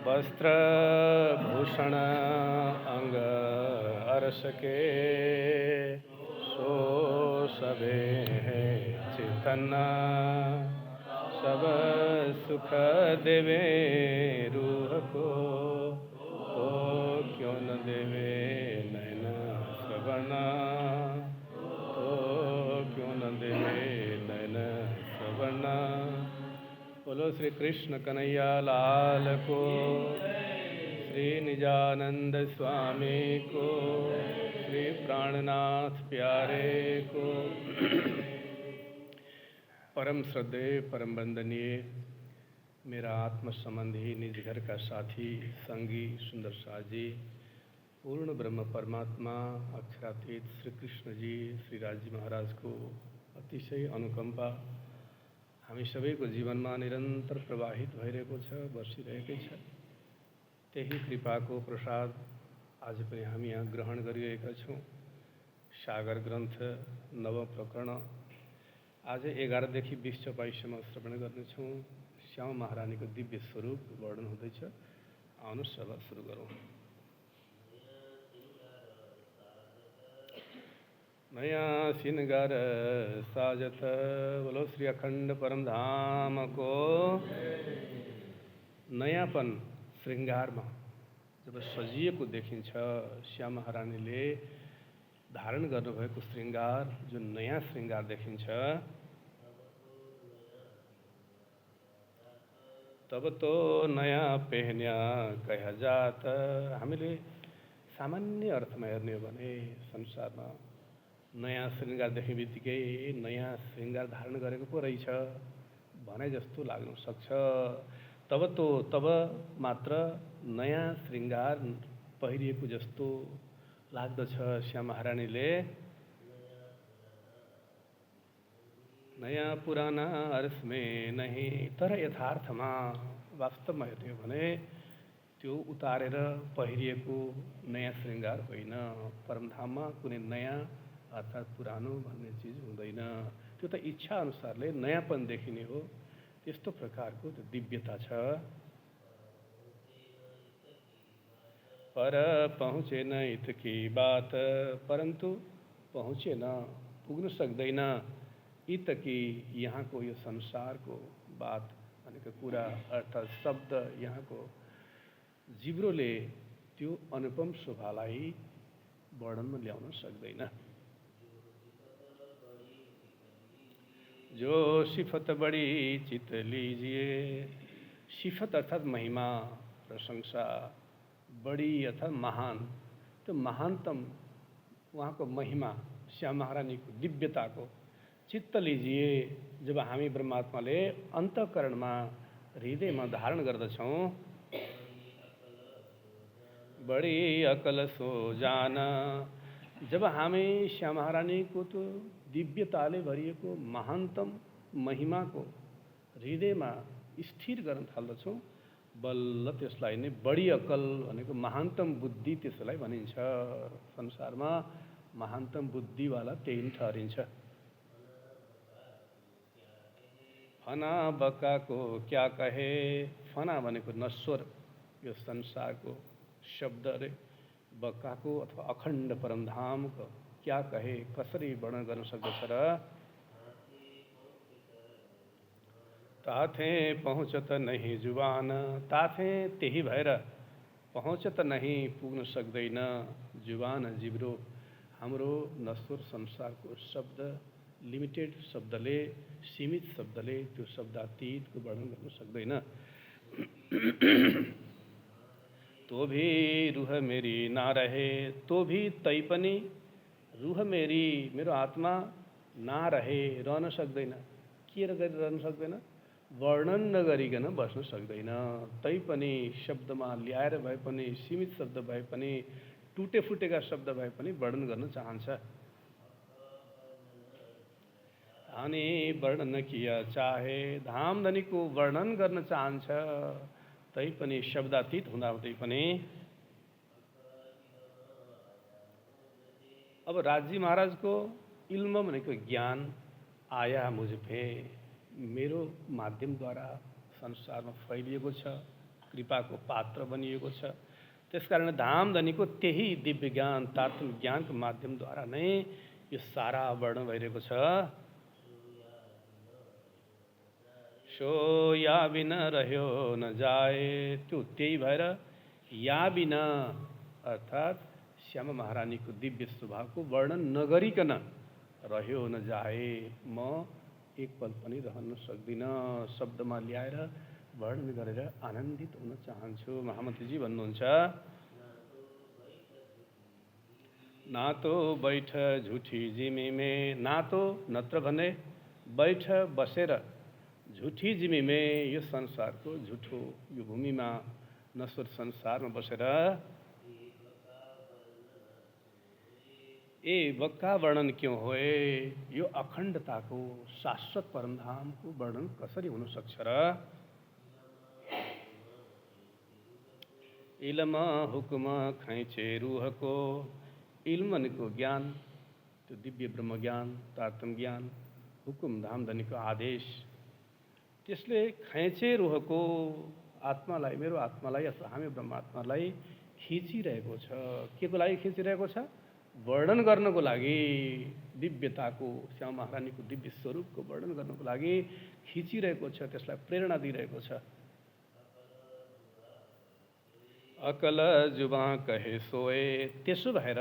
वस्त्र भूषण अंग अरस के, सो सबे है चेतना। सब सुख देवे रूह को, तो क्यों न देवे नैन श्रवण। तो क्यों न देवे नैन श्रवण। बोलो श्री कृष्ण कन्हैया लाल को, श्री निजानंद स्वामी को, श्री प्राणनाथ प्यारे को। परम श्रद्धेय परम वंदनीय मेरा आत्म संबंधी निज घर का साथी संगी सुंदर शाह जी, पूर्ण ब्रह्म परमात्मा अक्षरातीत श्री कृष्ण जी श्री राजी महाराज को अतिशय अनुकंपा हामी सबैको जीवनमा निरन्तर प्रवाहित भइरहेको छ, बसिरहेकै छ। त्यही कृपाको प्रसाद आज पनि हामी यहाँ ग्रहण गरिरहेका छौँ। सागर ग्रन्थ नव प्रकरण आज 11 देखि 20 चौपाईसम्म श्रवण गर्नेछौँ। श्यामा महारानीको दिव्य स्वरूप वर्णन हुँदैछ। आउनुहोस् अब सुरु गरौँ। नयाँ सिनगार साजत, बोलो श्री अखण्ड परमधाम को। नयाँपन श्रृङ्गारमा जब सजिएको देखिन्छ, श्यामा महारानीले धारण गर्नुभएको श्रृङ्गार जुन नयाँ श्रृङ्गार देखिन्छ, तब तो नयाँ पहन्या कह जात। हामीले सामान्य अर्थमा हेर्ने हो भने संसारमा नयाँ श्रृङ्गार देख्ने बित्तिकै नयाँ श्रृङ्गार धारण गरेको पो रहेछ भने जस्तो लाग्न सक्छ। तब मात्र नयाँ श्रृङ्गार पहिरिएको जस्तो लाग्दछ। श्यामा महारानीले नयाँ पुराना अर्स में नहीं, तर यथार्थमा वास्तवमा हेर्ने हो भने त्यो उतारेर पहिरिएको नयाँ श्रृङ्गार होइन। परमधाममा कुनै नयाँ अर्थात् पुरानो भन्ने चिज हुँदैन। त्यो त इच्छा अनुसारले नयाँपन देखिने हो। त्यस्तो प्रकारको त्यो दिव्यता छ। पर पहुँचेन इतकी बात, परन्तु पहुँचेन पुग्न सक्दैन इतकी यहाँको यो संसारको बात भनेको कुरा अर्थात् शब्द यहाँको जिब्रोले त्यो अनुपम शोभालाई वर्णनमा ल्याउन सक्दैन। जो सिफत बड़ी चित लीजिए, सिफत अर्थात् महिमा प्रशंसा, बड़ी अर्थात् महान, त्यो महानतम उहाँको महिमा श्यामा महारानीको दिव्यताको चित्त लीजिए। जब हामी ब्रह्मात्माले अन्तःकरणमा हृदयमा धारण गर्दछौँ, बड़ी अकल सो जान। जब हामी श्यामा महारानीको त्यो दिव्यताले भरिएको महानतम महिमाको हृदयमा स्थिर गर्न थाल्दछौँ, बल्ल त्यसलाई नै बढी अकल भनेको महानतम बुद्धि त्यसलाई भनिन्छ। संसारमा महानतम बुद्धिवाला त्यही नै ठहरिन्छ। फना बक्काको क्या कहे, फना भनेको नश्वर यो संसारको शब्द अरे, बक्काको अथवा अखण्ड परमधामको क्या कहे कसरी वर्णन गर्न सक्दछ र। ताथे पहुँचत नहीं जुबान, ताथे त्यही भएर पहुँचत नहीं पुग्न सक्दैन जुबान जिब्रो। हाम्रो नश्वर संसारको शब्द लिमिटेड शब्दले, सीमित शब्दले त्यो शब्दातीतको वर्णन गर्न सक्दैन। तो भी रूह मेरी ना रहे, तो भी तैपनि रूह मेरी मेरो आत्मा ना रहे रहन सक्दैन। के रहन सक्दैन? वर्णन नगरिकन बस्न सक्दैन। तैपनि शब्दमा ल्याएर भए पनि, सीमित शब्द भए पनि, टुटे फुटेका शब्द भए पनि वर्णन गर्न चाहन्छ। धानी वर्णन किया चाहे, धाम धनीको वर्णन गर्न चाहन्छ, तैपनि शब्दातीत हुँदाहुँदै पनि। अब राजी महाराजको इल्म भनेको ज्ञान आया मुझ पे, मेरो माध्यमद्वारा संसारमा फैलिएको छ। कृपाको पात्र बनिएको छ। त्यसकारण धामधनीको त्यही दिव्य ज्ञान तात्विक ज्ञानको माध्यमद्वारा नै यो सारा वर्णन भइरहेको छ। सो या बिना रह्यो न जाए, त्यो त्यही भएर या बिना अर्थात् श्यामा महारानीको दिव्य स्वभावको वर्णन नगरिकन रह्यो न जाए, म एक पल पनि रहन सक्दिनँ। शब्दमा ल्याएर वर्णन गरेर आनन्दित हुन चाहन्छु। महामन्त्रीजी भन्नुहुन्छ, नातो बैठ झुठी जिमी में, नातो नत्र भने बैठ बसेर झुठी जिमी में, यो संसारको झुठो यो भूमिमा नश्वर संसारमा बसेर ए बक्का वर्णन क्यों होए, यो अखण्डताको शाश्वत परमधामको वर्णन कसरी हुन सक्छ र? इल्म हुकुम खैचे रूहको, इल्म भनेको ज्ञान, त्यो दिव्य ब्रह्म ज्ञान तारतम ज्ञान, हुकुम धामधनीको आदेश, त्यसले खैचे रूहको आत्मालाई, मेरो आत्मालाई अथवा हामी ब्रह्मात्मालाई खिचिरहेको छ। के को लागि खिचिरहेको छ? वर्णन गर्नको लागि, दिव्यताको श्यामा महारानीको दिव्य स्वरूपको वर्णन गर्नको लागि खिचिरहेको छ, त्यसलाई प्रेरणा दिइरहेको छ। अकल जुबा कहे सोए, त्यसो भएर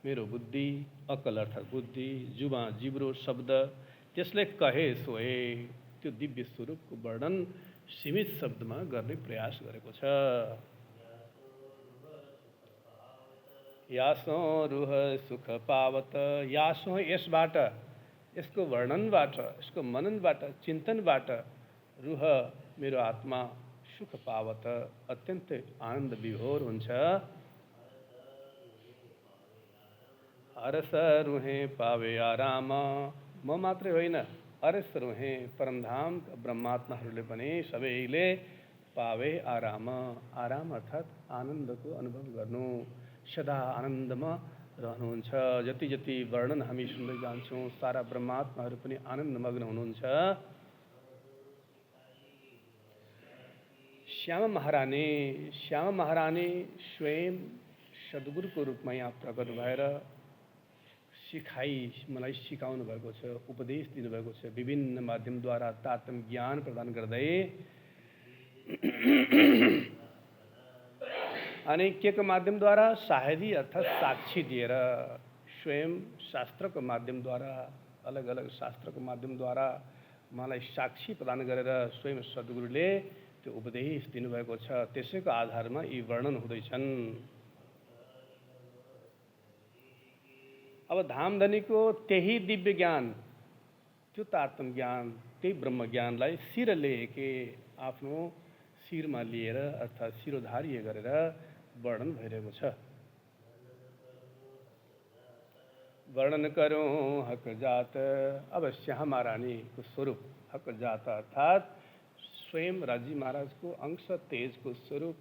मेरो बुद्धि, अकल अर्थात् बुद्धि, जुबा जिब्रो शब्द, त्यसले कहे सोए, त्यो दिव्य स्वरूपको वर्णन सीमित शब्दमा गर्ने प्रयास गरेको छ। यासो रूह सुख पावत, यासो यसबाट, यसको वर्णनबाट, यसको मननबाट, चिन्तनबाट रूह मेरो आत्मा सुख पावत अत्यन्तै आनन्द विभोर हुन्छ। अरस रुहे पावे आराम, म मात्रै होइन, अरस रुहे परमधाम ब्रह्मात्माहरूले पनि सबैले पावे आराम, आराम अर्थात् आनन्दको अनुभव गर्नु, सदा आनन्दमा रहनुहुन्छ। जति जति वर्णन हामी सुन्दै जान्छौँ, सारा ब्रह्मात्माहरू पनि आनन्दमग्न हुनुहुन्छ। श्यामा महारानी स्वयं सद्गुरुको रूपमा यहाँ प्रकट भएर मलाई सिकाउनु भएको छ, उपदेश दिनुभएको छ। विभिन्न माध्यमद्वारा तात्विक ज्ञान प्रदान गर्दै अनि के को माध्यमद्वारा? साहेदी अर्थात् साक्षी दिएर, स्वयं शास्त्रको माध्यमद्वारा, अलग अलग शास्त्रको माध्यमद्वारा मलाई साक्षी प्रदान गरेर स्वयं सद्गुरुले त्यो उपदेश दिनुभएको छ। त्यसैको आधारमा यी वर्णन हुँदैछन्। अब धामधनीको त्यही दिव्य ज्ञान, त्यो तारतम ज्ञान, त्यही ब्रह्म ज्ञानलाई शिरलेके, आफ्नो शिरमा लिएर अर्थात् शिरोधार्य गरेर वर्णन भइरहेको छ। वर्णन करूं हक जात, अब श्यामा महारानीको स्वरूप हक जात अर्थात् स्वयं राजी महाराजको अंश तेजको स्वरूप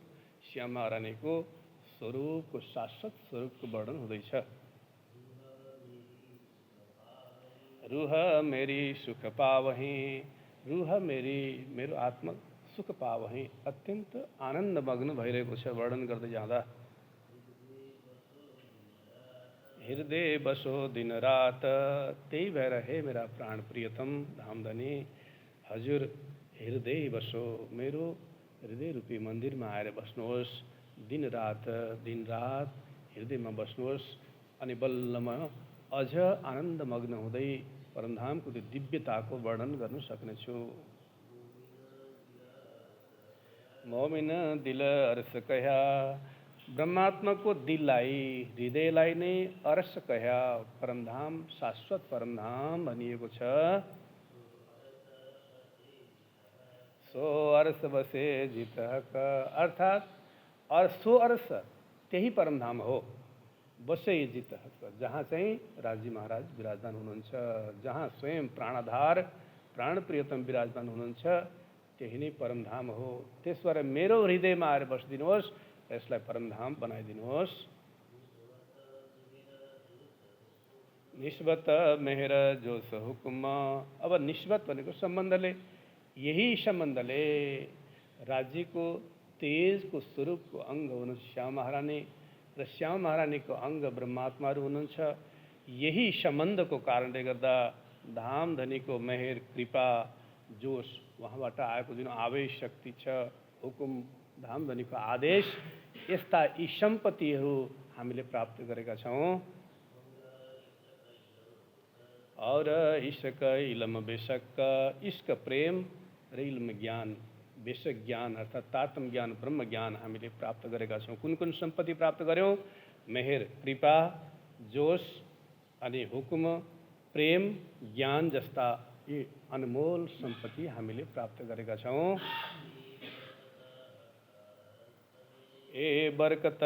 श्यामा महारानीको स्वरूपको शाश्वत स्वरूपको वर्णन हुँदैछ। रूह मेरी सुख पावहीं, रूह मेरी, मेरो आत्मा सुख पावहीं, अत्यन्त आनन्दमग्न भइरहेको छ वर्णन गर्दै जाँदा। हृदय बसो दिन रात, त्यही भएर हे मेरा प्राण प्रियतम धामधनी, हजुर हृदय बसो, मेरो हृदय रूपी मन्दिरमा आएर बस्नुहोस्। दिन रात हृदयमा बस्नुहोस् अनि बल्लमा अझ आनन्दमग्न हुँदै परमधामको त्यो दिव्यताको वर्णन गर्न सक्नेछु। मोमिन दिल अरस कह्या, ब्रह्मात्माको दिललाई, हृदयलाई नै अरस कह्या, परमधाम, शाश्वत परमधाम भनिएको छ। सो अरस बसे जित हक, अर्थात् सो अरस त्यही परमधाम हो, बसे जित हक, जहाँ चाहिँ राजी महाराज विराजमान हुनुहुन्छ, जहाँ स्वयं प्राणाधार प्राण प्रियतम विराजमान हुनुहुन्छ, त्यही नै परमधाम हो। त्यसबाट मेरो हृदयमा आएर बसिदिनुहोस्, यसलाई परमधाम बनाइदिनुहोस्। निस्बत मेहर जोस हुकुम, अब निस्बत भनेको सम्बन्धले, यही सम्बन्धले राज्यको तेज को स्वरूप को अंग हुनुहुन्छ श्याम महारानी र श्याम महारानीको अङ्ग ब्रह्मात्माहरू हुनुहुन्छ। यही सम्बन्धको कारणले गर्दा धामधनीको मेहेर कृपा जोस उहाँबाट आएको जुन आवेश शक्ति छ, हुकुम धामधनीको आदेश, यस्ता यी सम्पत्तिहरू हामीले प्राप्त गरेका छौँ। और इश्क इल्म बेशक, इश्क प्रेम र इल्म ज्ञान, बेशक ज्ञान अर्थात् तात्म ज्ञान ब्रह्म ज्ञान हामीले प्राप्त गरेका छौँ। कुन कुन सम्पत्ति प्राप्त गर्यौँ? मेहेर कृपा जोस अनि हुकुम प्रेम ज्ञान जस्ता यी अनमोल सम्पत्ति हामीले प्राप्त गरेका छौँ। ए बरकत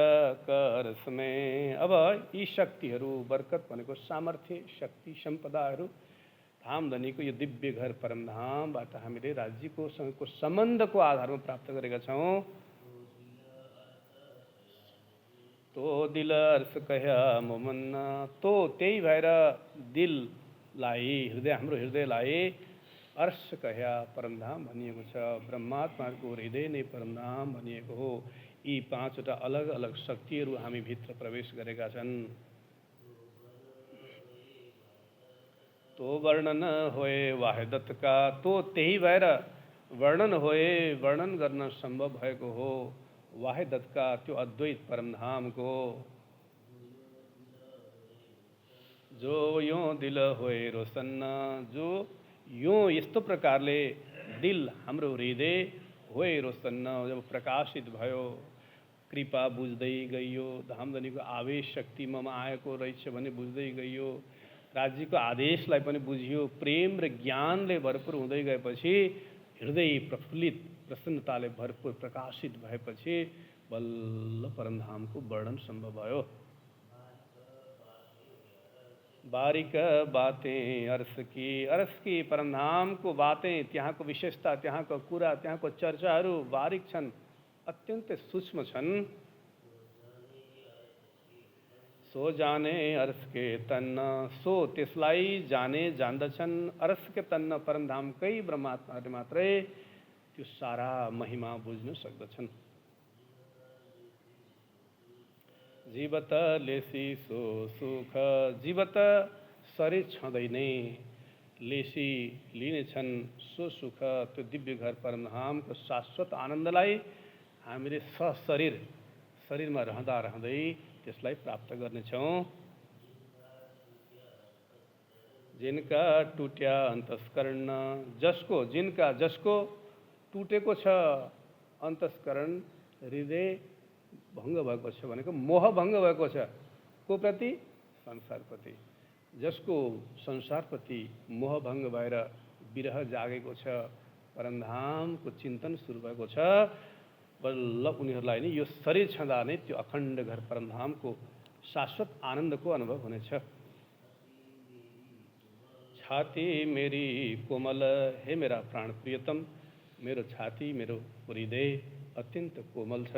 कर समय, अब यी शक्तिहरू, बरकत भनेको सामर्थ्य शक्ति सम्पदाहरू, धामधनीको यो दिव्य घर परमधामबाट हामीले राज्यको सँगको सम्बन्धको आधारमा प्राप्त गरेका छौँ। तो दिल अर्स कह्या मोमन्ना, तो त्यही भएर दिललाई, हृदय, हाम्रो हृदयलाई अर्स कह्या परमधाम भनिएको छ। ब्रह्मात्माको हृदय नै परमधाम भनिएको हो। यी पाँचवटा अलग अलग शक्तिहरू हामी भित्र प्रवेश गरेका छन्। तो वर्णन होए वाहिदतका, तो त्यही भएर वर्णन होए, वर्णन गर्न सम्भव भएको हो वाहिदतका, त्यो अद्वैत परमधामको। जो यो दिल होए रोशन्न, जो यो यस्तो प्रकारले दिल हाम्रो हृदय होए रोशन्न, जब प्रकाशित भयो, कृपा बुझ्दै गइयो, धामधनीको आवेश शक्ति ममा आएको रहेछ भने बुझ्दै गइयो, राज्यको आदेशलाई पनि बुझियो, प्रेम र ज्ञानले भरपुर हुँदै गएपछि, हृदय प्रफुल्लित प्रसन्नताले भरपुर प्रकाशित भएपछि बल्ल परमधामको वर्णन सम्भव भयो। बारीक बातें अर्स की परमधामको बातें, त्यहाँको विशेषता, त्यहाँको कुरा, त्यहाँको चर्चाहरू बारीक छन्, अत्यन्तै सूक्ष्म छन्। सो जाने अर्स के तन्न, सो त्यसलाई जाने जान्दछन्, अर्स के तन्न परमधामकै ब्रह्मात्माहरूले मात्रै त्यो सारा महिमा बुझ्न सक्दछन्। जीवत लेसी सो सुख, जीवत शरीर छँदै नै लेसी लिनेछन् सो सुख, त्यो दिव्य घर परमधामको शाश्वत आनन्दलाई हामीले शरीरमा रहँदा रहँदै त्यसलाई प्राप्त गर्नेछौँ। जिनका टुट्या अन्तस्करण, जसको टुटेको छ अन्तस्करण, हृदय भङ्ग भएको छ भनेको मोह भङ्ग भएको छ, को प्रति? संसारप्रति। जसको संसारप्रति मोह भङ्ग भएर विरह जागेको छ, परमधामको चिन्तन सुरु भएको छ, बल्ल उनीहरूलाई नै यो शरीर छँदा नै त्यो अखण्ड घर परमधामको शाश्वत आनन्दको अनुभव हुनेछ। छाती मेरी कोमल, हे मेरा प्राण प्रियतम, मेरो छाती, मेरो हृदय अत्यंत कोमल छ।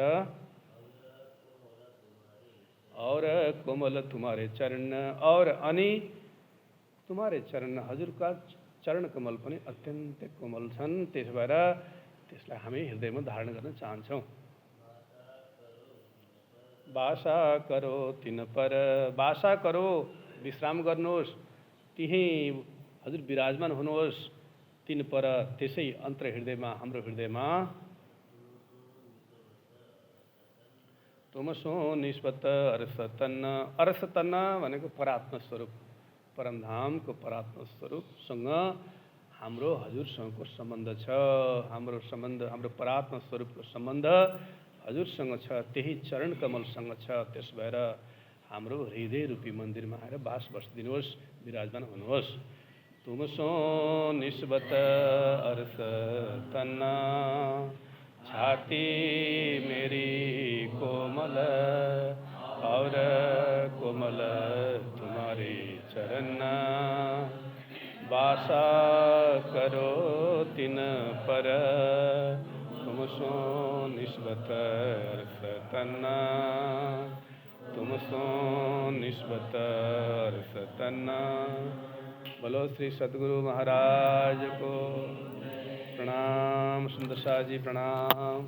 और कोमल तुम्हारे चरण, और अनि तुम्हारे चरण, हजुरका चरण कमल पनि अत्यन्तै कोमल छन्। त्यसो भएर त्यसलाई हामी हृदयमा धारण गर्न चाहन्छौँ। बासा करो तिन पर, बासा करो विश्राम गर्नुहोस्, त्यही हजुर विराजमान हुनुहोस्, तिन पर त्यसै अन्तर हृदयमा, हाम्रो हृदयमा। तुमसो निस्बत अरसतन्न, अरसतन्न भनेको परात्म स्वरूप, परमधामको परात्म स्वरूपसँग हाम्रो हजुरसँगको सम्बन्ध छ। हाम्रो सम्बन्ध, हाम्रो परात्म स्वरूपको सम्बन्ध हजुरसँग छ, त्यही चरण कमलसँग छ। त्यस भएर हाम्रो हृदय रूपी मन्दिरमा आएर बास बस्दिनुहोस्, विराजमान हुनुहोस्। तुमसो निस्बत अरसतन्न, छाती मेरी कोमल, और कोमल तुम्हारी चरण, बासा करो तिन पर, तुमसो निस्बत अरसतन्न, तुमसो निस्बत अरसतन्न। बोलो श्री सद्गुरु महाराज को प्रणाम। सुंदर शाह जी प्रणाम।